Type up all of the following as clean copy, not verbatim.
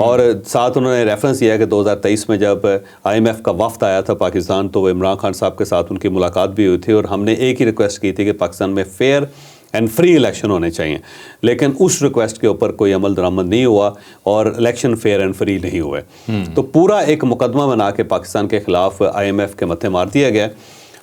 اور ساتھ انہوں نے ریفرنس یہ ہے کہ 2023 میں جب IMF کا وفد آیا تھا پاکستان تو وہ عمران خان صاحب کے ساتھ ان کی ملاقات بھی ہوئی تھی اور ہم نے ایک ہی ریکویسٹ کی تھی کہ پاکستان میں فیئر اینڈ فری الیکشن ہونے چاہیے، لیکن اس ریکویسٹ کے اوپر کوئی عمل درآمد نہیں ہوا اور الیکشن فیئر اینڈ فری نہیں ہوئے۔ تو پورا ایک مقدمہ بنا کے پاکستان کے خلاف IMF کے متھے مار دیا گیا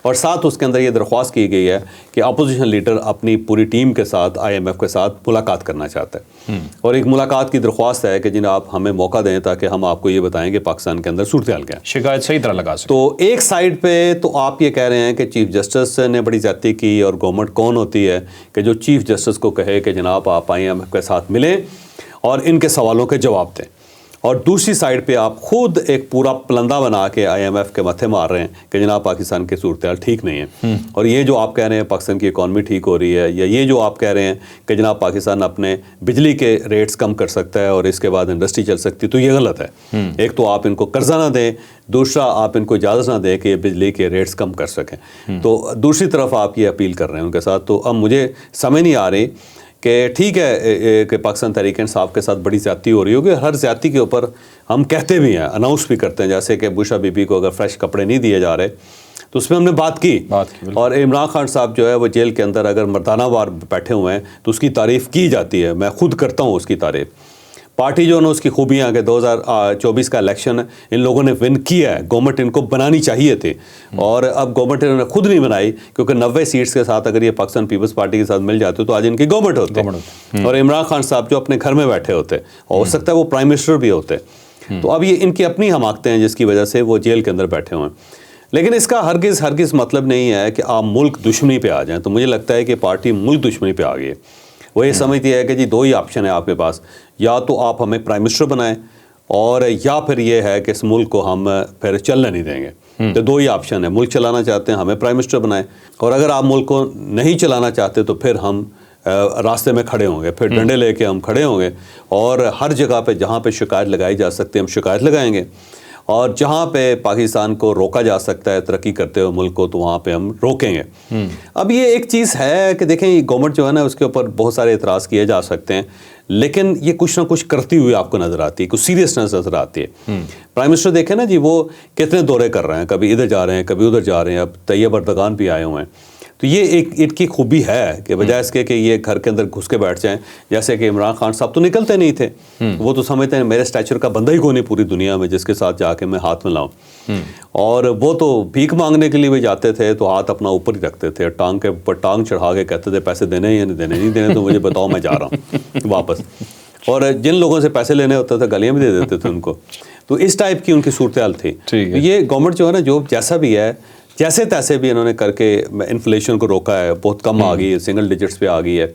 اور ساتھ اس کے اندر یہ درخواست کی گئی ہے کہ اپوزیشن لیڈر اپنی پوری ٹیم کے ساتھ IMF کے ساتھ ملاقات کرنا چاہتا ہے اور ایک ملاقات کی درخواست ہے کہ جناب ہمیں موقع دیں تاکہ ہم آپ کو یہ بتائیں کہ پاکستان کے اندر صورتحال کیا ہے، شکایت صحیح طرح لگا سکتے۔ تو ایک سائیڈ پہ تو آپ یہ کہہ رہے ہیں کہ چیف جسٹس نے بڑی زیادتی کی اور گورنمنٹ کون ہوتی ہے کہ جو چیف جسٹس کو کہے کہ جناب آپ IMF کے ساتھ ملیں اور ان کے سوالوں کے جواب دیں، اور دوسری سائیڈ پہ آپ خود ایک پورا پلندہ بنا کے IMF کے متھے مار رہے ہیں کہ جناب پاکستان کی صورتحال ٹھیک نہیں ہے، اور یہ جو آپ کہہ رہے ہیں پاکستان کی اکانومی ٹھیک ہو رہی ہے، یا یہ جو آپ کہہ رہے ہیں کہ جناب پاکستان اپنے بجلی کے ریٹس کم کر سکتا ہے اور اس کے بعد انڈسٹری چل سکتی ہے، تو یہ غلط ہے۔ ایک تو آپ ان کو قرضہ نہ دیں، دوسرا آپ ان کو اجازت نہ دیں کہ یہ بجلی کے ریٹس کم کر سکیں، تو دوسری طرف آپ یہ اپیل کر رہے ہیں ان کے ساتھ۔ تو اب مجھے سمجھ نہیں آ رہی کہ ٹھیک ہے کہ پاکستان تحریک انصاف کے ساتھ بڑی زیادتی ہو رہی ہوگی، ہر زیادتی کے اوپر ہم کہتے بھی ہیں، اناؤنس بھی کرتے ہیں، جیسے کہ بوشا بی بی کو اگر فریش کپڑے نہیں دیے جا رہے تو اس میں ہم نے بات کی اور عمران خان صاحب جو ہے وہ جیل کے اندر اگر مردانہ وار بیٹھے ہوئے ہیں تو اس کی تعریف کی جاتی ہے، میں خود کرتا ہوں اس کی تعریف۔ پارٹی جو ہے اس کی خوبیاں کہ 2024 کا الیکشن ان لوگوں نے ون کیا ہے، گورنمنٹ ان کو بنانی چاہیے تھی اور اب گورنمنٹ انہوں نے خود نہیں بنائی، کیونکہ 90 سیٹس کے ساتھ اگر یہ پاکستان پیپلز پارٹی کے ساتھ مل جاتے تو آج ان کی گورنمنٹ ہوتے اور عمران خان صاحب جو اپنے گھر میں بیٹھے ہوتے اور ہو سکتا ہے وہ پرائم منسٹر بھی ہوتے۔ تو اب یہ ان کی اپنی حماقتیں ہیں جس کی وجہ سے وہ جیل کے اندر بیٹھے ہوئے ہیں، لیکن اس کا ہرگز مطلب نہیں ہے کہ آپ ملک دشمنی پہ آ جائیں۔ تو مجھے لگتا ہے کہ پارٹی ملک دشمنی پہ آ گئی ہے، وہ یہ سمجھتی ہے کہ جی دو ہی آپشن ہے آپ کے پاس، یا تو آپ ہمیں پرائم منسٹر بنائیں اور یا پھر یہ ہے کہ اس ملک کو ہم پھر چلنے نہیں دیں گے۔ تو دو ہی آپشن ہے، ملک چلانا چاہتے ہیں ہمیں پرائم منسٹر بنائیں، اور اگر آپ ملک کو نہیں چلانا چاہتے تو پھر ہم راستے میں کھڑے ہوں گے، پھر ڈنڈے لے کے ہم کھڑے ہوں گے اور ہر جگہ پہ جہاں پہ شکایت لگائی جا سکتی ہے ہم شکایت لگائیں گے، اور جہاں پہ پاکستان کو روکا جا سکتا ہے ترقی کرتے ہوئے ملک کو تو وہاں پہ ہم روکیں گے۔ اب یہ ایک چیز ہے کہ دیکھیں یہ گورنمنٹ جو ہے نا اس کے اوپر بہت سارے اعتراض کیے جا سکتے ہیں، لیکن یہ کچھ نہ کچھ کرتی ہوئی آپ کو نظر آتی ہے، کچھ سیریسنس نظر آتی ہے۔ پرائم منسٹر دیکھیں نا جی وہ کتنے دورے کر رہے ہیں، کبھی ادھر جا رہے ہیں کبھی ادھر جا رہے ہیں، اب طیب اردگان بھی آئے ہوئے ہیں۔ تو یہ ایک ان کی خوبی ہے کہ بجائے اس کے کہ یہ گھر کے اندر گھس کے بیٹھ جائیں، جیسے کہ عمران خان صاحب تو نکلتے نہیں تھے، وہ تو سمجھتے ہیں میرے اسٹیچر کا بندہ ہی کوئی نہیں پوری دنیا میں جس کے ساتھ جا کے میں ہاتھ میں لاؤں، اور وہ تو بھیک مانگنے کے لیے بھی جاتے تھے تو ہاتھ اپنا اوپر ہی رکھتے تھے، ٹانگ کے اوپر ٹانگ چڑھا کے کہتے تھے پیسے دینے یا نہیں دینے، نہیں دینے تو مجھے بتاؤ میں جا رہا ہوں واپس، اور جن لوگوں سے پیسے لینے ہوتے تھے گالیاں بھی دے دیتے تھے ان کو۔ تو اس ٹائپ کی ان کی صورتحال تھی۔ یہ گورنمنٹ جو ہے نا جو جیسا بھی ہے جیسے تیسے بھی انہوں نے کر کے انفلیشن کو روکا ہے، بہت کم آ گئی ہے، سنگل ڈیجٹس پہ آ گئی ہے۔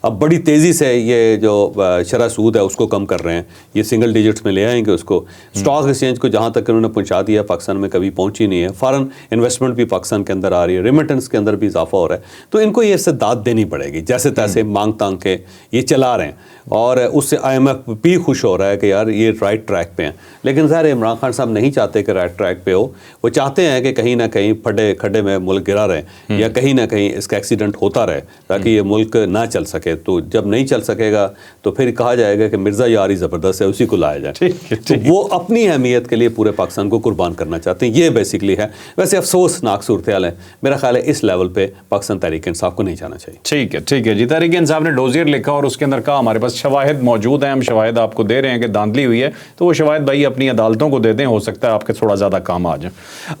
اب بڑی تیزی سے یہ جو شرح سود ہے اس کو کم کر رہے ہیں، یہ سنگل ڈیجٹس میں لے آئیں گے اس کو۔ اسٹاک ایکسچینج کو جہاں تک انہوں نے پہنچا دیا پاکستان میں کبھی پہنچی نہیں ہے، فارن انویسٹمنٹ بھی پاکستان کے اندر آ رہی ہے، ریمیٹنس کے اندر بھی اضافہ ہو رہا ہے، تو ان کو یہ اس سے داد دینی پڑے گی، جیسے تیسے مانگ تانگ کے یہ چلا رہے ہیں، اور اس سے IMF بھی خوش ہو رہا ہے کہ یار یہ رائٹ ٹریک پہ ہیں۔ لیکن ظاہر عمران خان صاحب نہیں چاہتے کہ رائٹ ٹریک پہ ہو، وہ چاہتے ہیں کہ کہیں نہ کہیں کھڈے میں ملک گرا رہے یا کہیں نہ کہیں اس کا ایکسیڈنٹ ہوتا رہے تاکہ یہ ملک نہ چل سکے۔ تو جب نہیں چل سکے گا تو پھر کہا جائے گا کہ مرزا یاری زبردست ہے اسی کو لایا جائے، تو وہ اپنی اہمیت کے لیے پورے پاکستان کو قربان کرنا چاہتے ہیں، یہ بیسیکلی ہے۔ ویسے افسوسناک صورتحال ہے، میرا خیال ہے اس لیول پہ پاکستان تحریک انصاف کو نہیں جانا چاہیے۔ ٹھیک ہے جی، تحریک انصاف نے ڈوزیر لکھا اور اس کے اندر کہا ہمارے پاس شواہد موجود ہیں، ہم شواہد آپ کو دے رہے ہیں کہ دھاندلی ہوئی ہے، تو وہ شواہد بھائی اپنی عدالتوں کو دے دیں، ہو سکتا ہے آپ کے تھوڑا زیادہ کام آ جائیں۔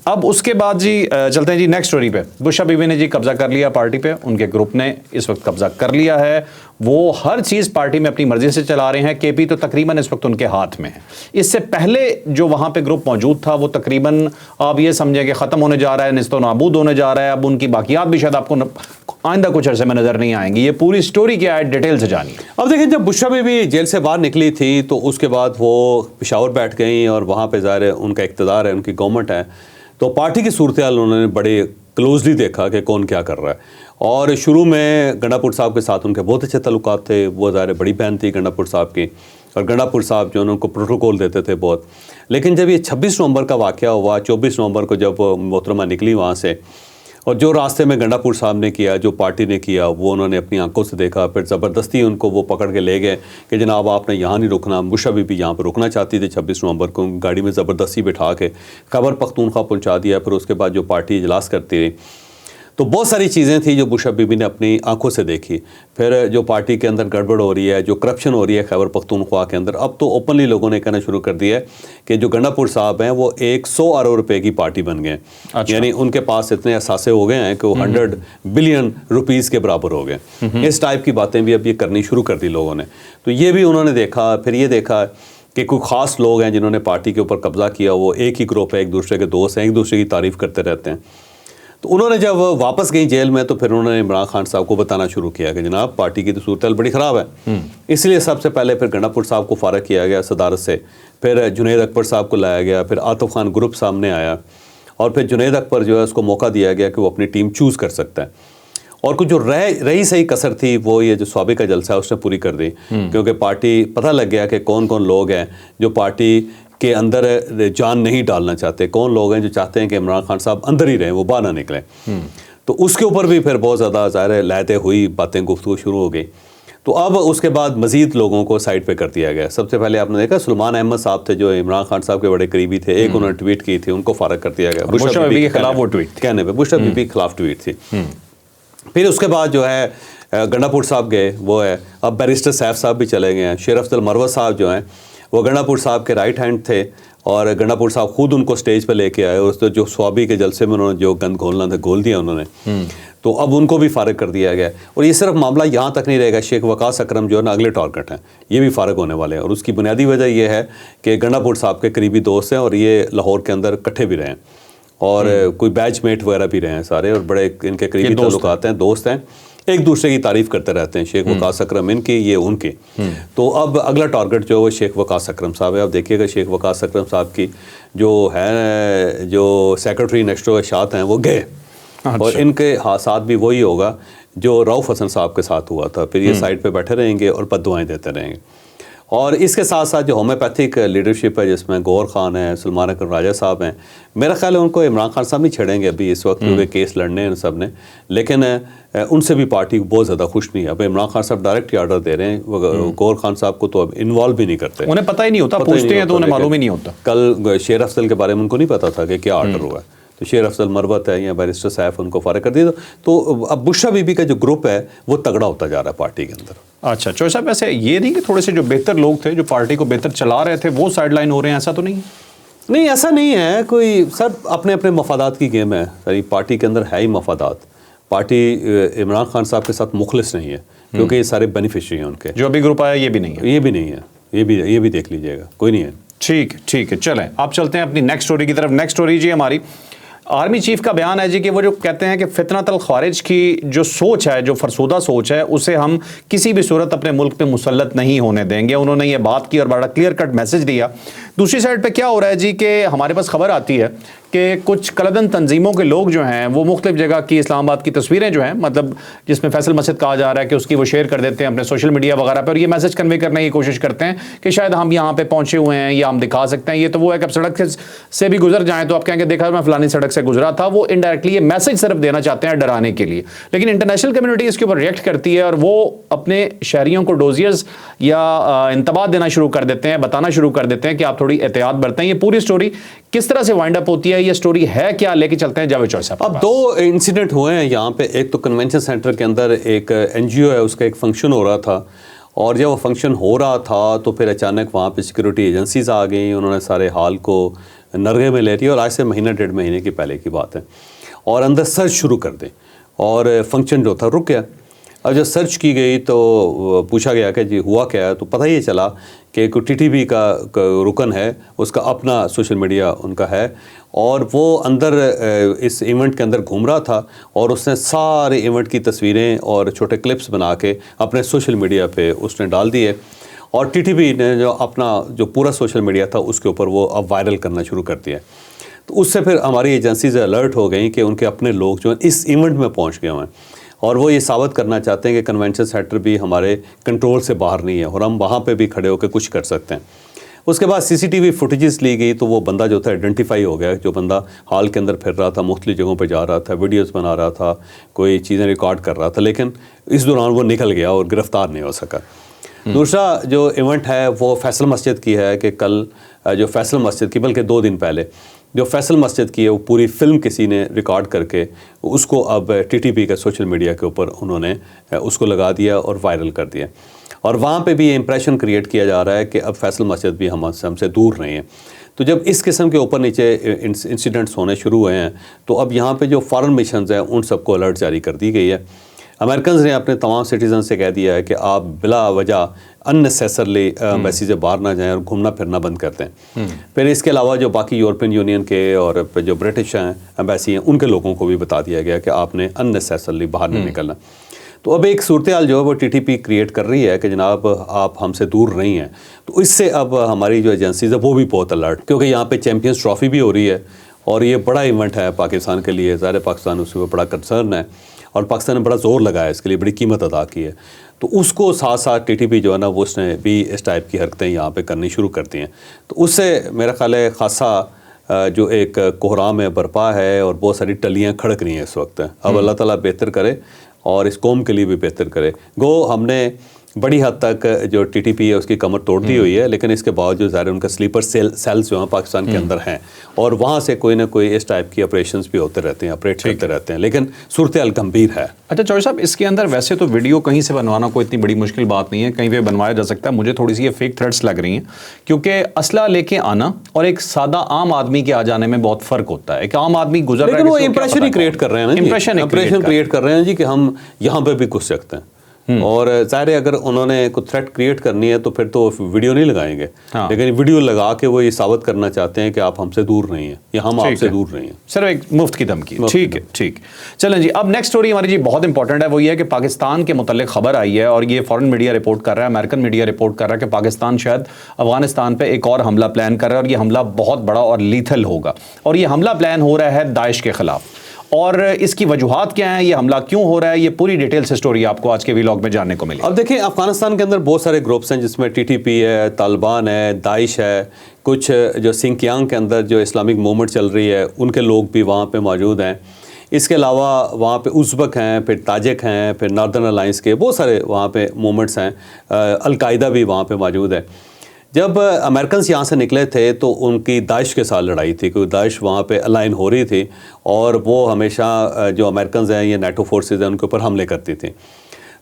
اب اس کے بعد جی چلتے ہیں جی نیکسٹ سٹوری پہ۔ بوشا بی بی نے جی قبضہ کر لیا پارٹی پہ، ان کے گروپ نے اس وقت قبضہ کر لیا ہے، وہ ہر چیز پارٹی میں اپنی مرضی سے چلا رہے ہیں، کے پی تو تقریباً اس وقت ان کے ہاتھ میں ہے۔ اس سے پہلے جو وہاں پہ گروپ موجود تھا وہ تقریباً آپ یہ سمجھیں کہ ختم ہونے جا رہا ہے، نیست و نابود ہونے جا رہا ہے، اب ان کی باقیات بھی شاید آپ کو آئندہ کچھ عرصے میں نظر نہیں آئیں گی۔ یہ پوری سٹوری کیا ہے ڈیٹیل سے جانیے۔ اب دیکھیں جب بشرا بی بی جیل سے باہر نکلی تھی تو اس کے بعد وہ پشاور بیٹھ گئیں اور وہاں پہ ظاہر ہے ان کا اقتدار ہے، ان کی گورنمنٹ ہے، تو پارٹی کی صورتحال انہوں نے بڑے کلوزلی دیکھا کہ کون کیا کر رہا ہے۔ اور شروع میں گنڈا پور صاحب کے ساتھ ان کے بہت اچھے تعلقات تھے، وہ ظاہر بڑی بہن تھی گنڈا پور صاحب کی، اور گنڈا پور صاحب جو ان کو پروٹوکول دیتے تھے بہت۔ لیکن جب یہ 26 نومبر کا واقعہ ہوا، 24 نومبر کو جب محترمہ نکلی وہاں سے، اور جو راستے میں گنڈاپور صاحب نے کیا، جو پارٹی نے کیا، وہ انہوں نے اپنی آنکھوں سے دیکھا. پھر زبردستی ان کو وہ پکڑ کے لے گئے کہ جناب آپ نے یہاں نہیں رکنا. بشا بی بی یہاں پہ رکنا چاہتی تھی 26 نومبر کو، گاڑی میں زبردستی بٹھا کے خیبر پختونخوا پہنچا دیا. پھر اس کے بعد جو پارٹی اجلاس کرتی رہی، تو بہت ساری چیزیں تھیں جو بشا بی بی نے اپنی آنکھوں سے دیکھی. پھر جو پارٹی کے اندر گڑبڑ ہو رہی ہے، جو کرپشن ہو رہی ہے خیبر پختونخوا کے اندر، اب تو اوپنلی لوگوں نے کہنا شروع کر دیا ہے کہ جو گنڈاپور صاحب ہیں وہ 100 ارب روپے کی پارٹی بن گئے. یعنی ان کے پاس اتنے اثاثے ہو گئے ہیں کہ وہ 100 بلین روپیز کے برابر ہو گئے. اس ٹائپ کی باتیں بھی اب یہ کرنی شروع کر دی لوگوں نے. تو یہ بھی انہوں نے دیکھا. پھر یہ دیکھا کہ کوئی خاص لوگ ہیں جنہوں نے پارٹی کے اوپر قبضہ کیا، وہ ایک ہی گروپ ہے، ایک دوسرے کے دوست ہیں، ایک دوسرے کی تعریف کرتے رہتے ہیں. تو انہوں نے جب واپس گئی جیل میں تو پھر انہوں نے عمران خان صاحب کو بتانا شروع کیا کہ جناب پارٹی کی تو صورتحال بڑی خراب ہے. اس لیے سب سے پہلے پھر گنڈاپور صاحب کو فارغ کیا گیا صدارت سے. پھر جنید اکبر صاحب کو لایا گیا. پھر عاطف خان گروپ سامنے آیا اور پھر جنید اکبر جو ہے اس کو موقع دیا گیا کہ وہ اپنی ٹیم چوز کر سکتا ہے. اور کچھ جو رہی صحیح کسر تھی وہ یہ جو صوبے کا جلسہ ہے اس نے پوری کر دی، کیونکہ پارٹی پتہ لگ گیا کہ کون کون لوگ ہیں جو پارٹی کے اندر جان نہیں ڈالنا چاہتے، کون لوگ ہیں جو چاہتے ہیں کہ عمران خان صاحب اندر ہی رہیں، وہ باہر نہ نکلیں. تو اس کے اوپر بھی پھر بہت زیادہ ظاہر لہتے ہوئی باتیں گفتگو شروع ہو گئی. تو اب اس کے بعد مزید لوگوں کو سائڈ پہ کر دیا گیا. سب سے پہلے آپ نے دیکھا سلمان احمد صاحب تھے جو عمران خان صاحب کے بڑے قریبی تھے. ایک انہوں نے ٹویٹ کی تھی، ان کو فارغ کر دیا گیا. بشا بی بی کے خلاف وہ ٹویٹ کہنے پہ بشا بی بی کے خلاف ٹویٹ تھی. پھر اس کے بعد جو ہے گنڈاپور صاحب گئے، وہ ہے اب بیرسٹر سیف صاحب بھی چلے گئے ہیں. شیر افضل مروت صاحب جو ہیں وہ گنڈاپور صاحب کے رائٹ ہینڈ تھے، اور گنڈاپور صاحب خود ان کو سٹیج پہ لے کے آئے. اور جو سوابی کے جلسے میں انہوں نے جو گند گھولنا تھا گھول دیا انہوں نے. تو اب ان کو بھی فارغ کر دیا گیا. اور یہ صرف معاملہ یہاں تک نہیں رہے گا. شیخ وقاص اکرم جو ہے نا اگلے ٹارگٹ ہیں، یہ بھی فارغ ہونے والے ہیں. اور اس کی بنیادی وجہ یہ ہے کہ گنڈاپور صاحب کے قریبی دوست ہیں اور یہ لاہور کے اندر اکٹھے بھی رہے ہیں اور کوئی بیچ میٹ وغیرہ بھی رہے ہیں سارے، اور بڑے ان کے قریبی تعلقات ہیں، دوست ہیں، ایک دوسرے کی تعریف کرتے رہتے ہیں. شیخ وقاص اکرم ان کی، یہ ان کی. تو اب اگلا ٹارگٹ جو ہے وہ شیخ وقاص اکرم صاحب ہے. اب دیکھیے گا شیخ وقاص اکرم صاحب کی جو ہے جو سیکرٹری نیکسٹ اشاعت ہیں وہ گئے، اور ان کے ساتھ بھی وہی ہوگا جو رؤف حسن صاحب کے ساتھ ہوا تھا. پھر یہ سائڈ پہ بیٹھے رہیں گے اور بددعائیں دیتے رہیں گے. اور اس کے ساتھ ساتھ جو ہومیوپیتھک لیڈرشپ ہے جس میں گور خان ہے، سلمان اکرم راجہ صاحب ہیں، میرا خیال ہے ان کو عمران خان صاحب نہیں چھیڑیں گے ابھی اس وقت، کیونکہ کیس لڑنے ہیں ان سب نے. لیکن ان سے بھی پارٹی بہت زیادہ خوش نہیں ہے. اب عمران خان صاحب ڈائریکٹ آرڈر دے رہے ہیں، گور خان صاحب کو تو اب انوالو بھی نہیں کرتے، انہیں پتہ ہی نہیں ہوتا، پوچھتے ہیں تو انہیں معلوم ہی نہیں ہوتا. کل شیر افضل کے بارے میں ان کو نہیں پتا تھا کہ کیا آرڈر ہوا ہے. تو شیر افضل مروت ہے یا بیرسٹر سیف ان کو فارغ کر دیا. تو اب بشا بی بی کا جو گروپ ہے وہ تگڑا ہوتا جا رہا ہے پارٹی کے اندر. اچھا چوہے صاحب، ایسے یہ نہیں کہ تھوڑے سے جو بہتر لوگ تھے جو پارٹی کو بہتر چلا رہے تھے وہ سائڈ لائن ہو رہے ہیں؟ ایسا تو نہیں؟ نہیں ایسا نہیں ہے. کوئی سب اپنے اپنے مفادات کی گیم ہے. ساری پارٹی کے اندر ہے ہی مفادات. پارٹی عمران خان صاحب کے ساتھ مخلص نہیں ہے، کیونکہ یہ سارے بینیفیشری ہیں ان کے. جو ابھی گروپ آیا یہ بھی نہیں ہے؟ یہ بھی نہیں ہے. یہ بھی دیکھ لیجئے گا، کوئی نہیں ہے. ٹھیک ہے. چلیں آپ چلتے ہیں اپنی نیکسٹ سٹوری کی طرف. نیکسٹ سٹوری جی ہماری آرمی چیف کا بیان ہے جی کہ وہ جو کہتے ہیں کہ فتنۃ الخوارج کی جو سوچ ہے، جو فرسودہ سوچ ہے، اسے ہم کسی بھی صورت اپنے ملک پہ مسلط نہیں ہونے دیں گے. انہوں نے یہ بات کی اور بڑا کلیئر کٹ میسج دیا. دوسری سائڈ پہ کیا ہو رہا ہے جی کہ ہمارے پاس خبر آتی ہے کہ کچھ کلدن تنظیموں کے لوگ جو ہیں وہ مختلف جگہ کی اسلام آباد کی تصویریں جو ہیں، مطلب جس میں فیصل مسجد کہا جا رہا ہے کہ اس کی وہ شیئر کر دیتے ہیں اپنے سوشل میڈیا وغیرہ پہ، اور یہ میسج کنوے کرنے کی کوشش کرتے ہیں کہ شاید ہم یہاں پہ پہنچے ہوئے ہیں یا ہم دکھا سکتے ہیں. یہ تو وہ ہے کہ اب سڑک سے بھی گزر جائیں تو آپ کہیں گے دیکھا میں فلانی سڑک سے گزرا تھا. وہ انڈائریکٹلی یہ میسج صرف دینا چاہتے ہیں ڈرانے کے لیے. لیکن انٹرنیشنل کمیونٹی اس کے اوپر ریئیکٹ کرتی ہے اور وہ اپنے شہریوں کو ڈوزیئرز یا انتباہ دینا شروع کر دیتے ہیں، بتانا شروع کر دیتے ہیں کہ آپ تھوڑی احتیاط برتیں. یہ پوری سٹوری کس طرح سے وائنڈ اپ ہوتی ہے، یہ سٹوری ہے کیا، لے کے چلتے ہیں جاوید چوہے صاحب. اب دو انسیڈنٹ ہوئے ہیں یہاں پہ. ایک تو کنونشن سینٹر کے اندر ایک NGO ہے، اس کا ایک فنکشن ہو رہا تھا، اور جب وہ فنکشن ہو رہا تھا تو پھر اچانک وہاں پہ سیکورٹی ایجنسیز آ گئیں. انہوں نے سارے حال کو نرغے میں لے لیا، اور آج سے مہینہ ڈیڑھ مہینے کی پہلے کی بات ہے، اور اندر سرچ شروع کر دیں، اور فنکشن جو تھا رک گیا. اب جب سرچ کی گئی تو پوچھا گیا کہ جی ہوا کیا ہے، تو پتہ یہ چلا کہ کوئی TTP کا رکن ہے، اس کا اپنا سوشل میڈیا ان کا ہے، اور وہ اندر اس ایونٹ کے اندر گھوم رہا تھا، اور اس نے سارے ایونٹ کی تصویریں اور چھوٹے کلپس بنا کے اپنے سوشل میڈیا پہ اس نے ڈال دیے. اور TTP نے جو اپنا جو پورا سوشل میڈیا تھا اس کے اوپر وہ اب وائرل کرنا شروع کر دیا. تو اس سے پھر ہماری ایجنسیز الرٹ ہو گئیں کہ ان کے اپنے لوگ جو ہیں اس ایونٹ میں پہنچ گئے ہیں، اور وہ یہ ثابت کرنا چاہتے ہیں کہ کنونشن سینٹر بھی ہمارے کنٹرول سے باہر نہیں ہے، اور ہم وہاں پہ بھی کھڑے ہو کے کچھ کر سکتے ہیں. اس کے بعد CCTV فوٹیجز لی گئی تو وہ بندہ جو تھا آئیڈینٹیفائی ہو گیا, جو بندہ ہال کے اندر پھر رہا تھا, مختلف جگہوں پہ جا رہا تھا, ویڈیوز بنا رہا تھا, کوئی چیزیں ریکارڈ کر رہا تھا, لیکن اس دوران وہ نکل گیا اور گرفتار نہیں ہو سکا. دوسرا جو ایونٹ ہے وہ فیصل مسجد کی ہے کہ کل جو فیصل مسجد کی, بلکہ 2 دن پہلے جو فیصل مسجد کی ہے وہ پوری فلم کسی نے ریکارڈ کر کے اس کو اب TTP کے سوشل میڈیا کے اوپر انہوں نے اس کو لگا دیا اور وائرل کر دیا. اور وہاں پہ بھی یہ امپریشن کریٹ کیا جا رہا ہے کہ اب فیصل مسجد بھی ہم سے دور نہیں ہیں. تو جب اس قسم کے اوپر نیچے انسیڈنٹس ہونے شروع ہوئے ہیں تو اب یہاں پہ جو فارن مشنز ہیں ان سب کو الرٹ جاری کر دی گئی ہے. امریکنز نے اپنے تمام سٹیزن سے کہہ دیا ہے کہ آپ بلا وجہ اننیسیسرلی ایمبیسی سے باہر نہ جائیں اور گھومنا پھرنا بند کر دیں. پھر اس کے علاوہ جو باقی یورپین یونین کے اور جو برٹش ہیں ایمبیسی ہیں ان کے لوگوں کو بھی بتا دیا گیا کہ آپ نے اننیسیسرلی باہر نہیں نکلنا. تو اب ایک صورتحال جو ہے وہ TTP کریٹ کر رہی ہے کہ جناب آپ ہم سے دور نہیں ہیں. تو اس سے اب ہماری جو ایجنسیز ہے وہ بھی بہت الرٹ, کیونکہ یہاں پہ چیمپئنز ٹرافی بھی ہو رہی ہے اور یہ بڑا ایونٹ ہے پاکستان کے لیے. ظاہر پاکستان اس میں بڑا کنسرن ہے اور پاکستان نے بڑا زور لگایا, اس کے لیے بڑی قیمت ادا کی ہے. تو اس کو ساتھ ساتھ TTP جو ہے نا وہ اس نے بھی اس ٹائپ کی حرکتیں یہاں پہ کرنی شروع کر دی ہیں. تو اس سے میرا خیال ہے خاصا جو ایک کوہرام ہے برپا ہے اور بہت ساری ٹلیاں کھڑک رہی ہیں اس وقت. اب اللہ تعالیٰ بہتر کرے اور اس قوم کے لیے بھی بہتر کرے. گو ہم نے بڑی حد تک جو TTP ہے اس کی کمر توڑ دی ہوئی ہے, لیکن اس کے باوجود ظاہر ان کا سلیپر سیلز جو ہیں پاکستان کے اندر ہیں اور وہاں سے کوئی نہ کوئی اس ٹائپ کی آپریشنز بھی ہوتے رہتے ہیں, آپریٹ کرتے رہتے ہیں, لیکن صورتحال گمبھیر ہے. اچھا چوہدری صاحب, اس کے اندر ویسے تو ویڈیو کہیں سے بنوانا کوئی اتنی بڑی مشکل بات نہیں ہے, کہیں پہ بنوایا جا سکتا ہے. مجھے تھوڑی سی یہ فیک تھریٹس لگ رہی ہیں کیونکہ اسلحہ لے کے آنا اور ایک سادہ عام آدمی کے آ جانے میں بہت فرق ہوتا ہے. ایک عام آدمی گزر رہا ہے, لیکن وہ امپریشن ہی کریٹ کر رہے ہیں نا, امپریشن کریٹ کر رہے ہیں جی کہ ہم یہاں پہ بھی گھس سکتے ہیں. اور ظاہر ہے اگر انہوں نے کوئی تھریٹ کریٹ کرنی ہے تو پھر تو ویڈیو نہیں لگائیں گے, لیکن ویڈیو لگا کے وہ یہ ثابت کرنا چاہتے ہیں کہ آپ ہم سے دور نہیں ہیں یا ہم آپ سے دور نہیں ہیں. سر ایک مفت کی دھمکی. ٹھیک ہے, ٹھیک. چلیں جی, اب نیکسٹ سٹوری ہماری جی بہت امپورٹنٹ ہے. وہ یہ ہے کہ پاکستان کے متعلق خبر آئی ہے اور یہ فورن میڈیا رپورٹ کر رہا ہے, امریکن میڈیا رپورٹ کر رہا ہے کہ پاکستان شاید افغانستان پہ ایک اور حملہ پلان کر رہا ہے اور یہ حملہ بہت بڑا اور لیتھل ہوگا. اور یہ حملہ پلان ہو رہا ہے داعش کے خلاف. اور اس کی وجوہات کیا ہیں, یہ حملہ کیوں ہو رہا ہے, یہ پوری ڈیٹیل سے سٹوری آپ کو آج کے ویلاگ میں جاننے کو ملی. اب دیکھیں افغانستان کے اندر بہت سارے گروپس ہیں جس میں TTP ہے, طالبان ہے, داعش ہے, کچھ جو سنکیانگ کے اندر جو اسلامک موومنٹ چل رہی ہے ان کے لوگ بھی وہاں پہ موجود ہیں. اس کے علاوہ وہاں پہ ازبک ہیں, پھر تاجک ہیں, پھر ناردرن الائنس کے بہت سارے وہاں پہ موومنٹس ہیں. القاعدہ بھی وہاں پہ موجود ہے. جب امریکنز یہاں سے نکلے تھے تو ان کی داعش کے ساتھ لڑائی تھی, کیونکہ داعش وہاں پہ الائن ہو رہی تھی اور وہ ہمیشہ جو امریکنز ہیں یہ نیٹو فورسز ہیں ان کے اوپر حملے کرتی تھیں.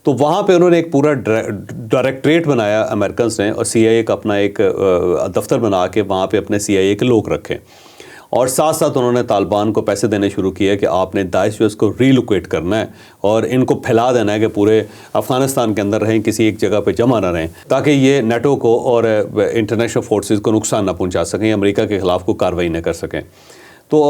تو وہاں پہ انہوں نے ایک پورا ڈائریکٹریٹ بنایا امریکنز نے, اور CIA کا اپنا ایک دفتر بنا کے وہاں پہ اپنے CIA کے لوگ رکھے. اور ساتھ ساتھ انہوں نے طالبان کو پیسے دینے شروع کیے کہ آپ نے داعش جو اس کو ریلوکیٹ کرنا ہے اور ان کو پھیلا دینا ہے کہ پورے افغانستان کے اندر رہیں, کسی ایک جگہ پہ جمع نہ رہیں, تاکہ یہ نیٹو کو اور انٹرنیشنل فورسز کو نقصان نہ پہنچا سکیں, امریکہ کے خلاف کوئی کارروائی نہ کر سکیں. تو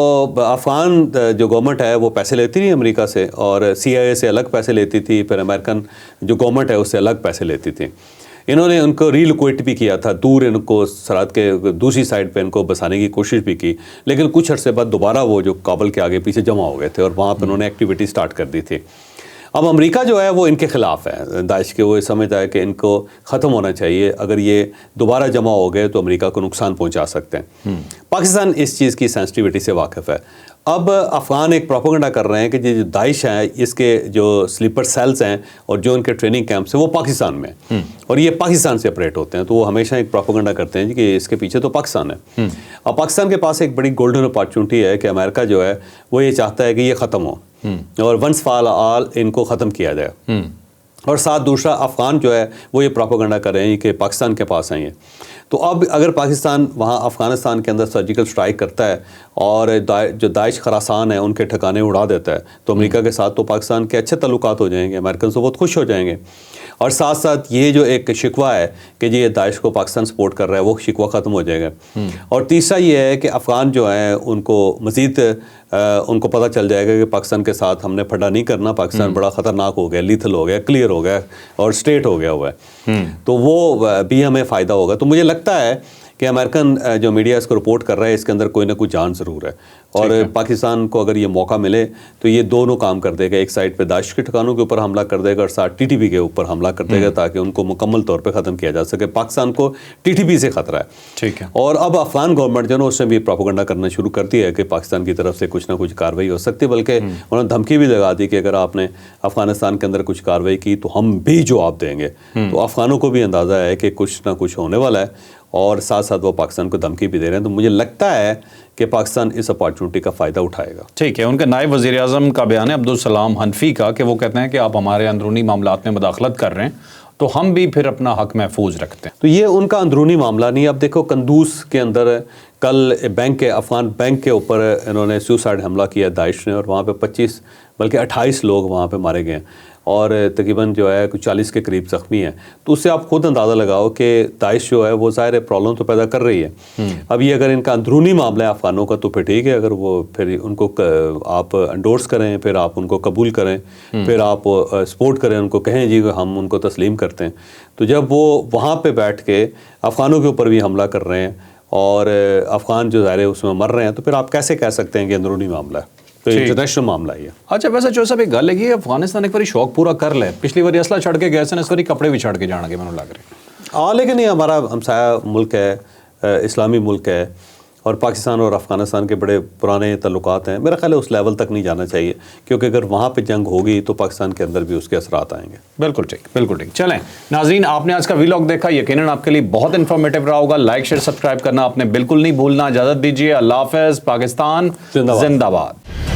افغان جو گورنمنٹ ہے وہ پیسے لیتی نہیں امریکہ سے, اور CIA سے الگ پیسے لیتی تھی, پھر امریکن جو گورنمنٹ ہے اس سے الگ پیسے لیتی تھی. انہوں نے ان کو ریلوکیٹ بھی کیا تھا, دور ان کو سرحد کے دوسری سائڈ پہ ان کو بسانے کی کوشش بھی کی, لیکن کچھ عرصے بعد دوبارہ وہ جو کابل کے آگے پیچھے جمع ہو گئے تھے اور وہاں پہ انہوں نے ایکٹیویٹی سٹارٹ کر دی تھی. اب امریکہ جو ہے وہ ان کے خلاف ہے داعش کے, وہ سمجھتا ہے کہ ان کو ختم ہونا چاہیے, اگر یہ دوبارہ جمع ہو گئے تو امریکہ کو نقصان پہنچا سکتے ہیں. پاکستان اس چیز کی سینسٹیوٹی سے واقف ہے. اب افغان ایک پروپیگنڈا کر رہے ہیں کہ جو داعش ہیں اس کے جو سلیپر سیلز ہیں اور جو ان کے ٹریننگ کیمپس ہیں وہ پاکستان میں ہیں اور یہ پاکستان سے آپریٹ ہوتے ہیں. تو وہ ہمیشہ ایک پروپیگنڈا کرتے ہیں کہ اس کے پیچھے تو پاکستان ہے. اب پاکستان کے پاس ایک بڑی گولڈن اپارچونٹی ہے کہ امریکہ جو ہے وہ یہ چاہتا ہے کہ یہ ختم ہو اور ونس فار آل ان کو ختم کیا جائے. اور ساتھ دوسرا افغان جو ہے وہ یہ پروپیگنڈا کر رہے ہیں کہ پاکستان کے پاس ہیں یہ. تو اب اگر پاکستان وہاں افغانستان کے اندر سرجیکل سٹرائک کرتا ہے اور جو داعش خراسان ہے ان کے ٹھکانے اڑا دیتا ہے تو امریکہ کے ساتھ تو پاکستان کے اچھے تعلقات ہو جائیں گے, امریکن سے بہت خوش ہو جائیں گے. اور ساتھ ساتھ یہ جو ایک شکوہ ہے کہ یہ داعش کو پاکستان سپورٹ کر رہا ہے وہ شکوہ ختم ہو جائے گا. اور تیسرا یہ ہے کہ افغان جو ہیں ان کو مزید ان کو پتہ چل جائے گا کہ پاکستان کے ساتھ ہم نے پھڈا نہیں کرنا, پاکستان بڑا خطرناک ہو گیا, لیتھل ہو گیا, کلیئر ہو گیا اور اسٹریٹ ہو گیا ہوا ہے. تو وہ بھی ہمیں فائدہ ہوگا. تو مجھے لگتا ہے کہ امریکن جو میڈیا اس کو رپورٹ کر رہا ہے اس کے اندر کوئی نہ کوئی جان ضرور ہے. اور پاکستان کو اگر یہ موقع ملے تو یہ دونوں کام کر دے گا. ایک سائڈ پہ داعش کے ٹھکانوں کے اوپر حملہ کر دے گا اور ساتھ ٹی ٹی پی کے اوپر حملہ کر دے گا تاکہ ان کو مکمل طور پہ ختم کیا جا سکے. پاکستان کو ٹی ٹی پی سے خطرہ ہے. ٹھیک ہے. اور اب افغان گورنمنٹ جو ہے نا اس نے بھی پروپیگنڈا کرنا شروع کر دیا ہے کہ پاکستان کی طرف سے کچھ نہ کچھ کارروائی ہو سکتی ہے, بلکہ انہوں نے دھمکی بھی لگا دی کہ اگر آپ نے افغانستان کے اندر کچھ کارروائی کی تو ہم بھی جواب دیں گے. تو افغانوں کو بھی اندازہ ہے کہ کچھ نہ کچھ ہونے والا ہے اور ساتھ ساتھ وہ پاکستان کو دھمکی بھی دے رہے ہیں. تو مجھے لگتا ہے کہ پاکستان اس اپارچونٹی کا فائدہ اٹھائے گا. ٹھیک ہے. ان کے نائب وزیر اعظم کا بیان ہے عبدالسلام حنفی کا کہ وہ کہتے ہیں کہ آپ ہمارے اندرونی معاملات میں مداخلت کر رہے ہیں تو ہم بھی پھر اپنا حق محفوظ رکھتے ہیں. تو یہ ان کا اندرونی معاملہ نہیں. اب دیکھو قندوز کے اندر کل افغان بینک کے اوپر انہوں نے سوسائڈ حملہ کیا داعش نے, اور وہاں پہ 25 بلکہ 28 لوگ وہاں پہ مارے گئے اور تقریباً جو ہے کچھ 40 کے قریب زخمی ہیں. تو اس سے آپ خود اندازہ لگاؤ کہ داعش جو ہے وہ ظاہر پرابلم تو پیدا کر رہی ہے. اب یہ اگر ان کا اندرونی معاملہ ہے افغانوں کا تو پھر ٹھیک ہے, اگر وہ پھر ان کو آپ انڈورس کریں, پھر آپ ان کو قبول کریں, پھر آپ سپورٹ کریں, ان کو کہیں جی ہم ان کو تسلیم کرتے ہیں. تو جب وہ وہاں پہ بیٹھ کے افغانوں کے اوپر بھی حملہ کر رہے ہیں اور افغان جو ظاہر اس میں مر رہے ہیں, تو پھر آپ کیسے کہہ سکتے ہیں کہ اندرونی معاملہ ہے؟ تو انٹرنیشنل معاملہ ہی ہے. اچھا ویسے جو صاحب ایک گل ہے کہ افغانستان ایک باری شوق پورا کر لے, پچھلی باری اسلحہ چھڑ کے گئے سن, اس باری کپڑے بھی چھڑ کے جانا کے مجھے لگ رہے. لیکن یہ ہمارا ہمسایہ ملک ہے, اسلامی ملک ہے, اور پاکستان اور افغانستان کے بڑے پرانے تعلقات ہیں. میرا خیال ہے اس لیول تک نہیں جانا چاہیے, کیونکہ اگر وہاں پہ جنگ ہوگی تو پاکستان کے اندر بھی اس کے اثرات آئیں گے. بالکل ٹھیک, بالکل ٹھیک. چلیں ناظرین, آپ نے آج کا ویلاگ دیکھا, یقیناً آپ کے لیے بہت انفارمیٹیو رہا ہوگا. لائک شیئر سبسکرائب کرنا آپ نے بالکل نہیں بھولنا. اجازت دیجیے, اللہ حافظ. پاکستان زندہ باد.